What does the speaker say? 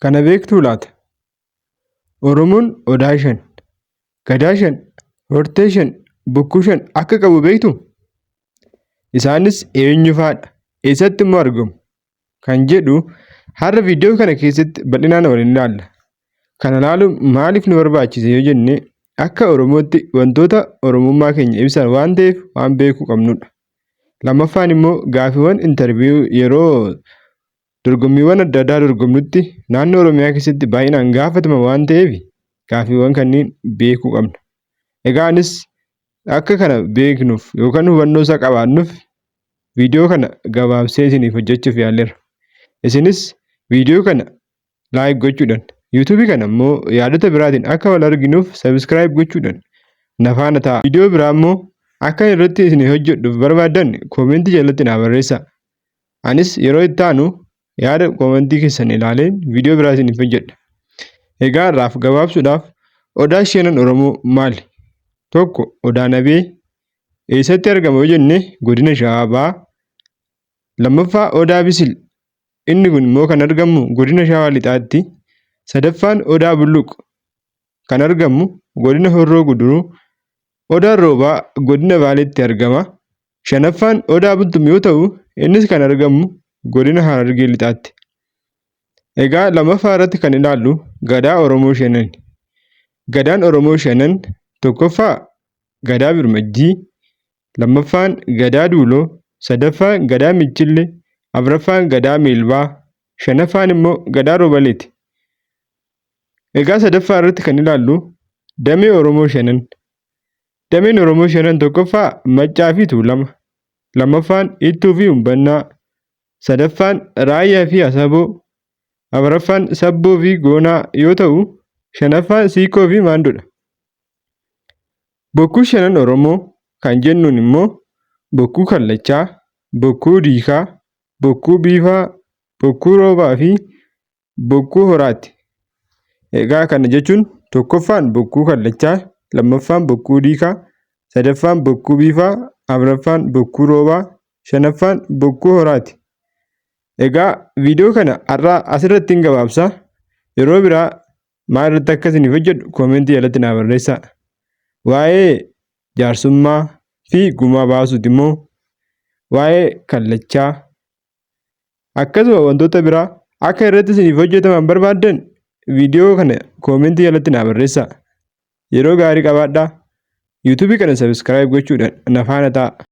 Kana beektuu laata? Oromoon odaa shan, gadaa shan, hortee shan, bokkuu shan akka qabu beektuu? Isaanis eenyu fa'aadha? Eessatti immoo argamu? Kan jedhu har'a viidiyoo kana keessatti bal'inaan waliin ilaalla. Kana ilaaluun maaliif nu barbaachise yoo jenne akka Oromootti wantoota Oromummaa keenya ibsan waan ta'eef waan beekuu qabnudha. Lammaffaan immoo gaaffiiwwan intarviiyuu yeroo dorgommiiwwan adda addaa dorgomnutti naannoo Oromiyaa keessatti baay'inaan gaafatama waan ta'eef gaaffiiwwan kanneen beekuu qabna. Egaa anis akka kana beeknuuf yookaan hubannoo isaa qabaannuuf viidiyoo kana gabaabsee isiniif hojjechuuf yaaleera. Isinis viidiyoo kana laayik gochuudhaan yuutuubii kana immoo yaadota biraatiin akka wal arginuuf sabiskiraayib gochuudhaan na faana ta'a. Viidiyoo biraa immoo akka irratti isinii hojjedhuuf barbaadan koomentii jalatti naa barreessaa. Anis yeroo itti aanu yaada koomentii keessan ilaalee viidiyoo biraa isiniif hojjedha. Egaa irraaf gabaabsuudhaaf odaa shanan Oromoo maali? Tokko odaa nabee eessatti argama yoo jenne godina Shawaa Bahaa. Lammaffaa odaa bisil inni kun immoo kan argamu godina Shawaa Lixaatti. Sadaffaan odaa bulluq kan argamu godina Horroo Guduruu. Odaan roobaa godina Baaleetti argama. Shanaffaan odaa bultum yoo ta'u innis kan argamu godina Harargee Lixaatti. Egaa lammaffaa irratti kan ilaallu gadaa Oromoo shanan. Gadaan Oromoo shanan tokkoffaa gadaa Birmajjii, lammaffaan gadaa Duuloo, sadaffaan gadaa Michillee, afuraffaan gadaa Meelbaa, shanaffaan immoo gadaa Roobaleeti. Egaa sadaffaa irratti kan ilaallu damee Oromoo shanan. Dameen Oromoo shanan tokkoffaa Maccaa fi Tuulama, lammaffaan Ittuu fi Humbannaa, sadaffaan Raayyaa fi Asaboo, afuraffaan Sabboo fi Goonaa yoo ta'u shanaffaan Siikoo fi Maandodha. Bokkuu shanan Oromoo kan jennuun immoo bokkuu Kallachaa, bokkuu Diikaa, bokkuu Biifaa, bokkuu Roobaa fi bokkuu Horaati. Egaa kana jechuun tokkoffaan bokkuu Kallachaa, lammaffaan bokkuu Diikaa, sadaffaan bokkuu Biifaa, afuraffaan bokkuu Roobaa, shanaffaan bokkuu Horaati. Egaa viidiyoo kana har'aa asirratti hin gabaabsa. Yeroo biraa maal irratti akka isiniif hojjedhu koomentii jalatti naa barreessaa. Waa'ee jaarsummaa fi gumaa baasuuti immoo waa'ee Kallachaa akkasuma wantoota biraa akka irratti isiniif hojjetaman barbaaddan viidiyoo kana koomentii jalatti naa barreessaa. Yeroo gaarii qabaadhaa. yuutuubii kana sabiskiraayib gochuudhaan na faana ta'a.